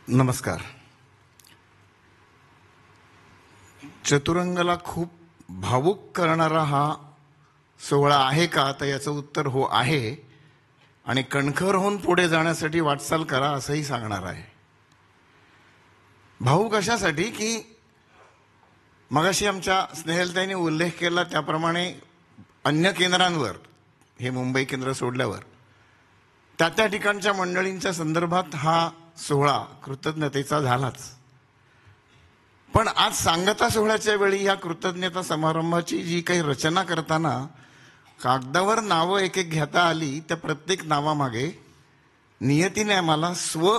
नमस्कार. चतुरंगाला खूप भावुक करणारा हा सोहळा आहे का, तर याचं उत्तर हो आहे. आणि कणखर होऊन पुढे जाण्यासाठी वाटचाल करा असंही सांगणार आहे. भावुक अशासाठी की मगाशी आमच्या स्नेहलताईंनी उल्लेख केला त्याप्रमाणे अन्य केंद्रांवर, हे मुंबई केंद्र सोडल्यावर, त्या ठिकाणच्या मंडळींच्या संदर्भात हा सोहळा कृतज्ञतेचा झालाच. पण आज सांगता सोहळ्याच्या वेळी या कृतज्ञता समारंभाची जी काही रचना करताना कागदावर नावं एक एक घेता आली, त्या प्रत्येक नावामागे नियतीने आम्हाला स्व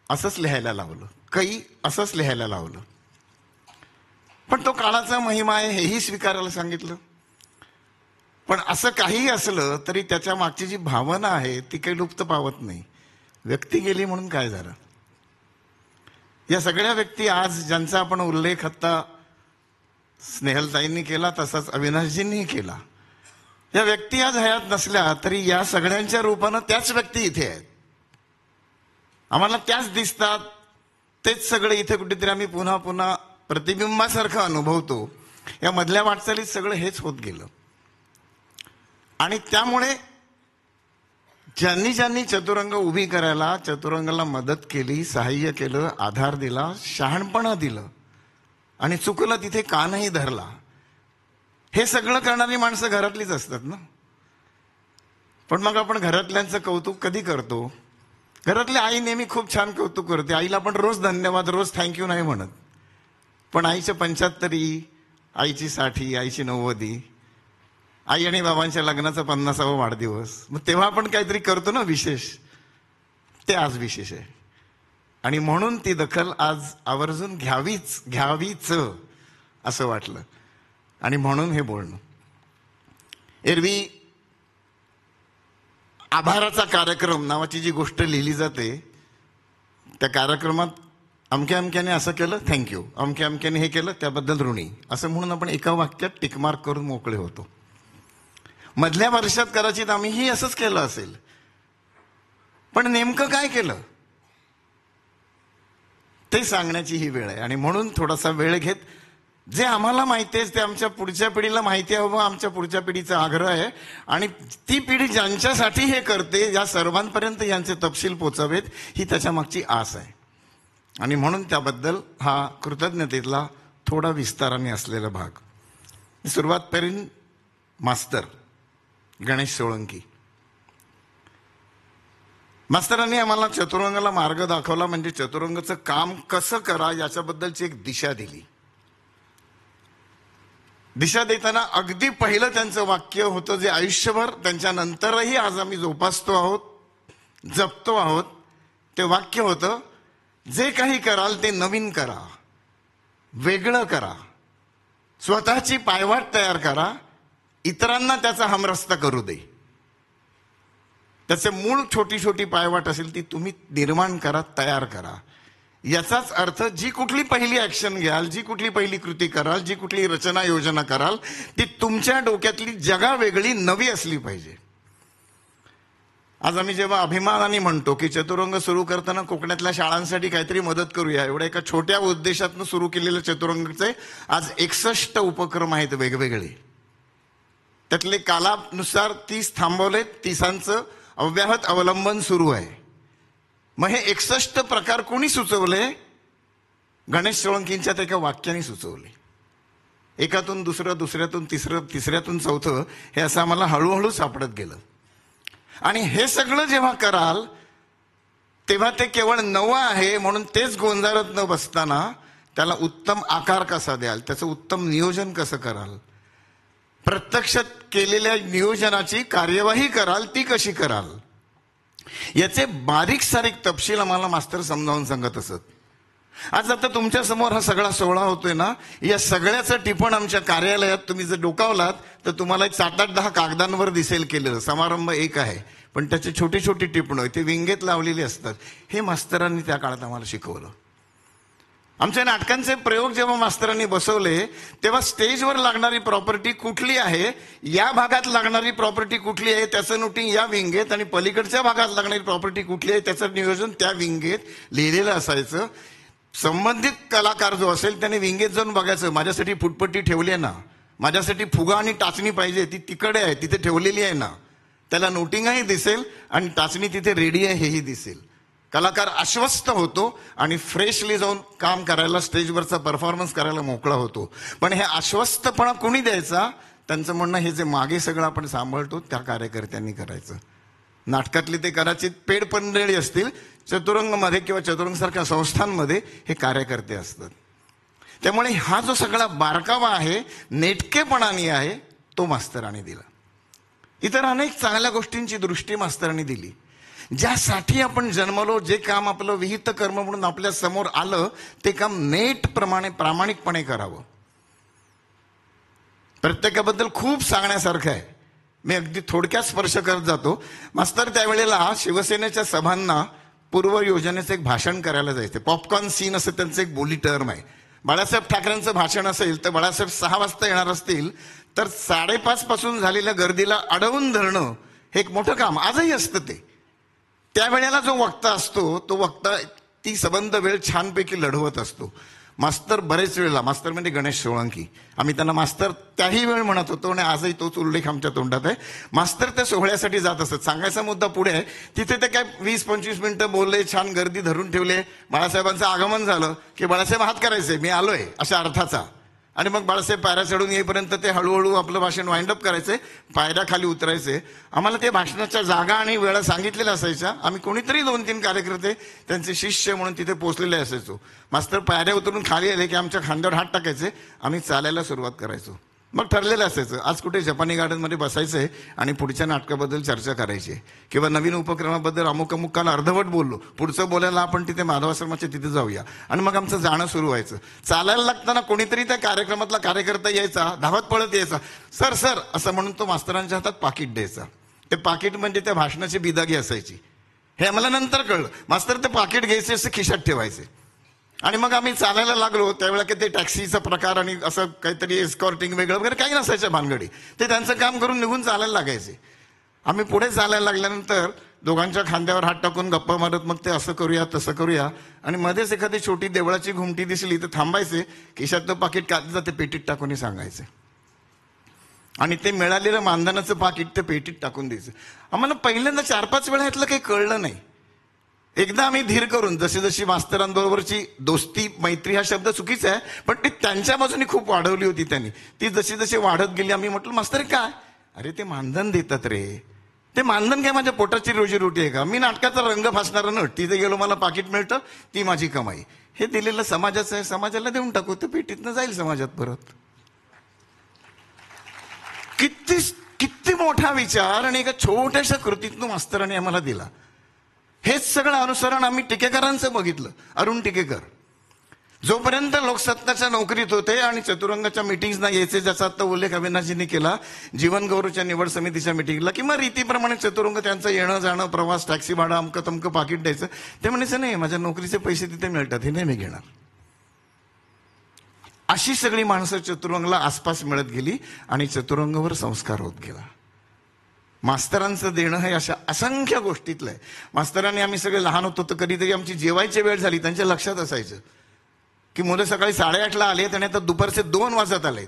असंच लिहायला लावलं, काही असंच लिहायला लावलं. पण तो काळाचा महिमा आहे हेही स्वीकारायला सांगितलं. पण असं काही असलं तरी त्याच्या मागची जी भावना आहे ती काही लुप्त पावत नाही. व्यक्ती गेली म्हणून काय झालं? या सगळ्या व्यक्ती आज ज्यांचा आपण उल्लेख आता स्नेहलताईंनी केला तसाच अविनाशजींनी केला, या व्यक्ती आज हयात नसल्या तरी या सगळ्यांच्या रूपानं त्याच व्यक्ती इथे आहेत. आम्हाला त्याच दिसतात, तेच सगळे इथे कुठेतरी आम्ही पुन्हा पुन्हा प्रतिबिंबासारखं अनुभवतो. या मधल्या वाटचालीत सगळं हेच होत गेलं. आणि त्यामुळे ज्यांनी ज्यांनी चतुरंग उभी करायला, चतुरंगाला मदत केली, सहाय्य केलं, आधार दिला, शहाणपणा दिलं आणि चुकलं तिथे कानही धरला, हे सगळं करणारी माणसं घरातलीच असतात ना. पण मग आपण घरातल्यांचं कौतुक कधी करतो? घरातली आई नेहमी खूप छान कौतुक करते. आईला आपण रोज धन्यवाद, रोज थँक्यू नाही म्हणत. पण आईच्या 75, आईची 60, आईची 90, आई आणि बाबांच्या लग्नाचा 50वा वाढदिवस, मग तेव्हा आपण काहीतरी करतो ना विशेष. ते आज विशेष आहे. आणि म्हणून ती दखल आज आवर्जून घ्यावीच असं वाटलं. आणि म्हणून हे बोलणं. एरवी आभाराचा कार्यक्रम नावाची जी गोष्ट लिहिली जाते, त्या कार्यक्रमात अमक्या अमक्याने असं केलं थँक्यू, अमक्या अमक्याने हे केलं त्याबद्दल ऋणी, असं म्हणून आपण एका वाक्यात टिकमार्क करून मोकळे होतो. मधल्या वर्षात कदाचित आम्हीही असंच केलं असेल. पण नेमकं काय केलं ते सांगण्याची ही वेळ आहे. आणि म्हणून थोडासा वेळ घेत, जे आम्हाला माहिती आहे ते आमच्या पुढच्या पिढीला माहिती हवं, आमच्या पुढच्या पिढीचा आग्रह आहे. आणि ती पिढी ज्यांच्यासाठी हे करते, या सर्वांपर्यंत यांचे तपशील पोचावेत, ही त्याच्या मागची आस आहे. आणि म्हणून त्याबद्दल हा कृतज्ञतेतला थोडा विस्ताराने असलेला भाग. सुरुवात करीन मास्तर गणेश सोळंकी. मास्तरांनी आम्हाला चतुरंगाला मार्ग दाखवला, म्हणजे चतुरंगाचं काम कसं करा याच्याबद्दलची एक दिशा दिली. दिशा देताना अगदी पहिलं त्यांचं वाक्य होतं, जे आयुष्यभर त्यांच्या नंतरही आज आम्ही जोपासतो आहोत, जपतो आहोत. ते वाक्य होतं, जे काही कराल ते नवीन करा, वेगळं करा, स्वतःची पायवाट तयार करा, इतरांना त्याचा हमरस्ता करू दे. त्याचे मूळ छोटी छोटी पायवाट असेल ती तुम्ही निर्माण करा, तयार करा. याचाच अर्थ जी कुठली पहिली ऍक्शन घ्याल, जी कुठली पहिली कृती कराल, जी कुठली रचना योजना कराल, ती तुमच्या डोक्यातली जगावेगळी नवी असली पाहिजे. आज आम्ही जेव्हा अभिमानाने म्हणतो की चतुरंग सुरू करताना कोकणातल्या शाळांसाठी काहीतरी मदत करूया, एवढ्या एका छोट्या उद्देशातून सुरू केलेल्या चतुरंगचे आज 61 उपक्रम आहेत वेगवेगळे. त्यातले कालानुसार 30 थांबवलेत, 30ांचं अव्याहत अवलंबन सुरू आहे. मग हे 61 प्रकार कोणी सुचवले? गणेश सोळंकींच्या एका वाक्याने सुचवले. एकातून दुसरं, दुसऱ्यातून तिसरं, तिसऱ्यातून चौथं, हे असं आम्हाला हळूहळू सापडत गेलं. आणि हे सगळं जेव्हा कराल तेव्हा ते केवळ नवं आहे म्हणून तेच गोंजारत न बसताना त्याला उत्तम आकार कसा द्याल, त्याचं उत्तम नियोजन कसं कराल, प्रत्यक्षात केलेल्या नियोजनाची कार्यवाही कराल ती कशी कराल, याचे बारीक सारीक तपशील आम्हाला मास्तर समजावून सांगत असत. आज आता तुमच्या समोर हा सगळा सोहळा होतोय ना, या सगळ्याचं टिपण आमच्या कार्यालयात तुम्ही जर डोकावलात तर तुम्हाला 7-8-10 कागदांवर दिसेल केलेलं. समारंभ एक आहे पण त्याची छोटी छोटी टिपणं ते विंगेत लावलेली असतात. हे मास्तरांनी त्या काळात आम्हाला शिकवलं. आमच्या नाटकांचे प्रयोग जेव्हा मास्तरांनी बसवले तेव्हा स्टेजवर लागणारी प्रॉपर्टी कुठली आहे, या भागात लागणारी प्रॉपर्टी कुठली आहे त्याचं नोटिंग या विंगेत, आणि पलीकडच्या भागात लागणारी प्रॉपर्टी कुठली आहे त्याचं नियोजन त्या विंगेत लिहिलेलं असायचं. संबंधित कलाकार जो असेल त्याने विंगेत जाऊन बघायचं, माझ्यासाठी फुटपट्टी ठेवली आहे ना, माझ्यासाठी फुगा आणि टाचणी पाहिजे, ती तिकडे आहे, तिथे ठेवलेली आहे ना. त्याला नोटिंगही दिसेल आणि टाचणी तिथे रेडी आहे हेही दिसेल. कलाकार आश्वस्त होतो आणि फ्रेशली जाऊन काम करायला, स्टेजवरचा परफॉर्मन्स करायला मोकळा होतो. पण हे आश्वस्तपणा कोणी द्यायचा? त्यांचं म्हणणं, हे जे मागे सगळं आपण सांभाळतो त्या कार्यकर्त्यांनी करायचं. नाटकातले ते कदाचित पेड पंधरवडी असतील, चतुरंगमध्ये किंवा चतुरंगसारख्या संस्थांमध्ये हे कार्यकर्ते असतात. त्यामुळे हा जो सगळा बारकावा आहे, नेटकेपणाने आहे, तो मास्तरांनी दिला. इतर अनेक चांगल्या गोष्टींची दृष्टी मास्तरांनी दिली. ज्यासाठी आपण जन्मलो, जे काम आपलं विहित कर्म म्हणून आपल्या समोर आलं, ते काम नेटप्रमाणे प्रामाणिकपणे करावं. प्रत्येकाबद्दल खूप सांगण्यासारखं आहे. मी अगदी थोडक्यात स्पर्श करत जातो. मास्तर त्यावेळेला शिवसेनेच्या सभांना पूर्व योजनेचं एक भाषण करायला जायचे. पॉपकॉर्न सीन असं त्यांचं एक बोली टर्म आहे. बाळासाहेब ठाकरेंचं भाषण असेल तर बाळासाहेब 6 वाजता येणार असतील तर 5:30 पासून झालेल्या गर्दीला अडवून धरणं हे एक मोठं काम आजही असतं. ते त्यावेळेला जो वक्ता असतो तो वक्ता ती सबंध वेळ छानपैकी लढवत असतो. मास्तर बरेच वेळेला, मास्तर म्हणजे गणेश सोळंकी, आम्ही त्यांना मास्तर त्याही वेळ म्हणत होतो आणि आजही तोच उल्लेख आमच्या तोंडात आहे. मास्तर त्या सोहळ्यासाठी जात असत. सांगायचा मुद्दा पुढे आहे. तिथे ते काय 20-25 मिनिटं बोलले, छान गर्दी धरून ठेवले. बाळासाहेबांचं आगमन झालं की बाळासाहेब हात करायचे, मी आलोय अशा अर्थाचा. आणि मग बाळासाहेब पायऱ्या चढून येईपर्यंत ते हळूहळू आपलं भाषण वाइंडअप करायचे, पायऱ्या खाली उतरायचे. आम्हाला ते भाषणाच्या जागा आणि वेळा सांगितलेल्या असायच्या. आम्ही कोणीतरी 2-3 कार्यकर्ते त्यांचे शिष्य म्हणून तिथे पोहोचलेले असायचो. मास्तर पायऱ्या उतरून खाली आले की आमच्या खांद्यावर हात टाकायचे, आम्ही चालायला सुरुवात करायचो. मग ठरलेलं असायचं आज कुठे जपानी गार्डनमध्ये बसायचंय आणि पुढच्या नाटकाबद्दल चर्चा करायची, किंवा नवीन उपक्रमाबद्दल अमुक काल अर्धवट बोललो, पुढचं बोलायला आपण तिथे माधवाश्रमाच्या तिथे जाऊया. आणि मग आमचं जाणं सुरू व्हायचं. चालायला लागताना कोणीतरी त्या कार्यक्रमातला कार्यकर्ता यायचा, धावत पळत यायचा, सर सर असं म्हणून तो मास्तरांच्या हातात पाकिट द्यायचा. ते पाकिट म्हणजे त्या भाषणाची बिदागी असायची. हे आम्हाला नंतर कळलं. मास्तर ते पाकिट घ्यायचे, असं खिशात ठेवायचे. आणि मग आम्ही चालायला लागलो त्यावेळेला की ते टॅक्सीचा प्रकार आणि असं काहीतरी एस्कॉर्टिंग वेगळं वगैरे काही नसायच्या भानगडी. ते त्यांचं काम करून निघून चालायला लागायचे. आम्ही पुढे चालायला लागल्यानंतर दोघांच्या खांद्यावर हात टाकून गप्पा मारत मग ते असं करूया तसं करूया. आणि मध्येच एखादी छोटी देवळाची घुमटी दिसली तर थांबायचे, खिशातलं पाकिट काढलं ते पेटीत टाकून सांगायचे. आणि ते मिळालेलं मानधनाचं पाकिट ते पेटीत टाकून द्यायचं. आम्हाला पहिल्यांदा 4-5 वेळा यातलं काही कळलं नाही. एकदा आम्ही धीर करून, जशी जशी मास्तरांबरोबरची दोस्ती, मैत्री हा शब्द चुकीचा आहे पण ती त्यांच्या बाजूने खूप वाढवली होती त्यांनी. ती जशी जशी वाढत गेली आम्ही म्हटलं, मास्तर काय? अरे ते मानधन देतात रे. ते मानधन काय माझ्या पोटाची रोजीरोटी आहे का? मी नाटकाचा रंग फासणारा नट, तिथे गेलो मला पाकिट मिळतं, ती माझी कमाई. हे दिलेलं समाजाचं आहे, समाजाला देऊन टाकू, ते पेटीतनं जाईल समाजात परत. किती मोठा विचार आणि एका छोट्याशा कृतीतून मास्तरांनी आम्हाला दिला. हेच सगळं अनुसरण आम्ही टिकेकरांचं बघितलं. अरुण टिकेकर जोपर्यंत लोकसत्ताच्या नोकरीत होते आणि चतुरंगाच्या मिटिंग्सना यायचे, ज्याचा आता उल्लेख अविनाशजींनी केला, जीवन गौरवच्या निवड समितीच्या मिटिंगला किंवा रीतीप्रमाणे चतुरंग त्यांचं येणं जाणं, प्रवास, टॅक्सी भाडं, अमकं तमकं पाकिट द्यायचं. ते म्हणायचं नाही, माझ्या नोकरीचे पैसे तिथे मिळतात, हे नाही मी घेणार. अशी सगळी माणसं चतुरंगला आसपास मिळत गेली आणि चतुरंगावर संस्कार होत गेला. मास्तरांचं देणं हे अशा असंख्य गोष्टीतलं आहे. मास्तरांनी, आम्ही सगळे लहान होतो तर कधीतरी आमची जेवायची वेळ झाली, त्यांच्या लक्षात असायचं की मुलं सकाळी 8:30ला आलेत आणि आता दुपारचे 2 वाजत आलेत.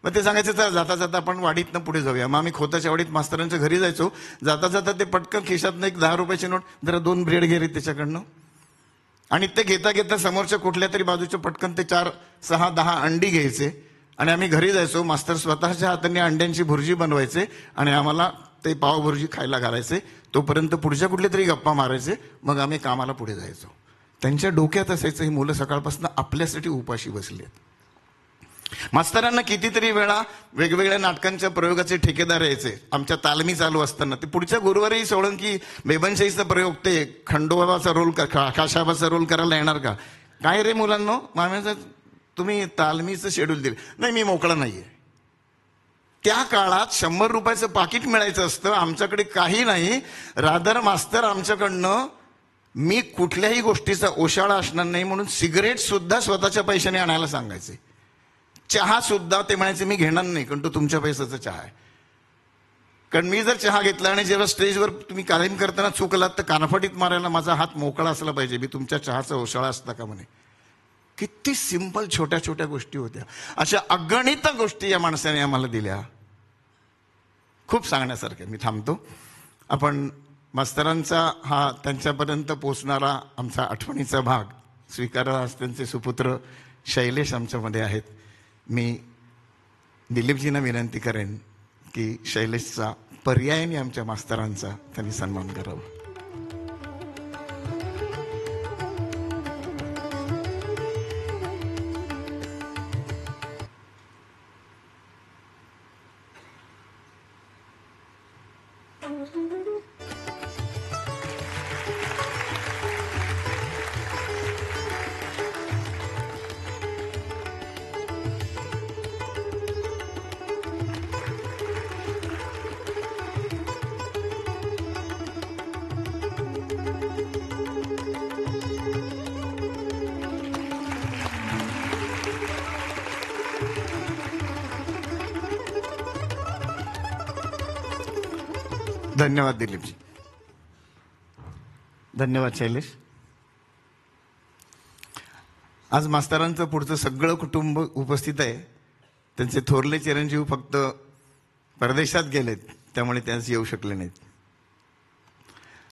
मग ते सांगायचं तर जाता जाता आपण वाडीतनं पुढे जाऊया. मग आम्ही खोताच्या वाडीत मास्तरांच्या घरी जायचो. जाता जाता ते पटकन खिशातनं एक 10 रुपयाची नोट, जरा 2 ब्रेड घे रे त्याच्याकडनं. आणि ते घेता घेता समोरच्या कुठल्या तरी बाजूच्या पटकन ते 4, 6, 10 अंडी घ्यायचे आणि आम्ही घरी जायचो. मास्तर स्वतःच्या हाताने अंड्यांची भुर्जी बनवायचे आणि आम्हाला ते पावभुर्जी खायला घालायचे. तोपर्यंत पुढच्या कुठले तरी गप्पा मारायचे. मग आम्ही कामाला पुढे जायचो. त्यांच्या डोक्यात असायचं, ही मुलं सकाळपासून आपल्यासाठी उपाशी बसली आहेत. मास्तरांना कितीतरी वेळा वेगवेगळ्या नाटकांच्या प्रयोगाचे ठेकेदार यायचे. आमच्या तालमी चालू असताना ते पुढच्या गुरुवारी सोळंकी बेबनशाहीचा प्रयोग, ते खंडोबाचा रोल, काशाबाचा रोल करायला येणार का? काय रे मुलांनो, माम्याचं तुम्ही तालमीचं शेड्यूल दिलं नाही, मी मोकळा नाहीये. त्या काळात 100 रुपयाचं पाकिट मिळायचं असतं, आमच्याकडे काही नाही. रादर मास्तर आमच्याकडनं मी कुठल्याही गोष्टीचा ओशाळा असणार नाही म्हणून सिगरेट सुद्धा स्वतःच्या पैशाने आणायला सांगायचे. चहा सुद्धा ते म्हणायचे मी घेणार नाही, कारण तो तुमच्या पैशाचा चहा आहे. कारण मी जर चहा घेतला आणि जेव्हा स्टेजवर तुम्ही कार्यक्रम करताना चुकलात तर कानफाटीत मारायला माझा हात मोकळा असला पाहिजे. मी तुमच्या चहाचा ओशाळा असता का म्हणे. किती सिंपल छोट्या छोट्या गोष्टी होत्या. अशा अगणित गोष्टी या माणसाने आम्हाला दिल्या, खूप सांगण्यासारख्या. मी थांबतो. आपण मास्तरांचा हा त्यांच्यापर्यंत पोचणारा आमचा आठवणीचा भाग स्वीकारा. आज त्यांचे सुपुत्र शैलेश आमच्यामध्ये आहेत. मी दिलीपजींना विनंती करेन की शैलेशचा पर्यायाने आमच्या मास्तरांचा त्यांनी सन्मान करावा. धन्यवाद दिलीपजी. धन्यवाद शैलेश. आज मास्तरांचं पुढचं सगळं कुटुंब उपस्थित आहे. त्यांचे थोरले चिरंजीव फक्त परदेशात गेलेत, त्यामुळे ते आज येऊ शकले नाहीत.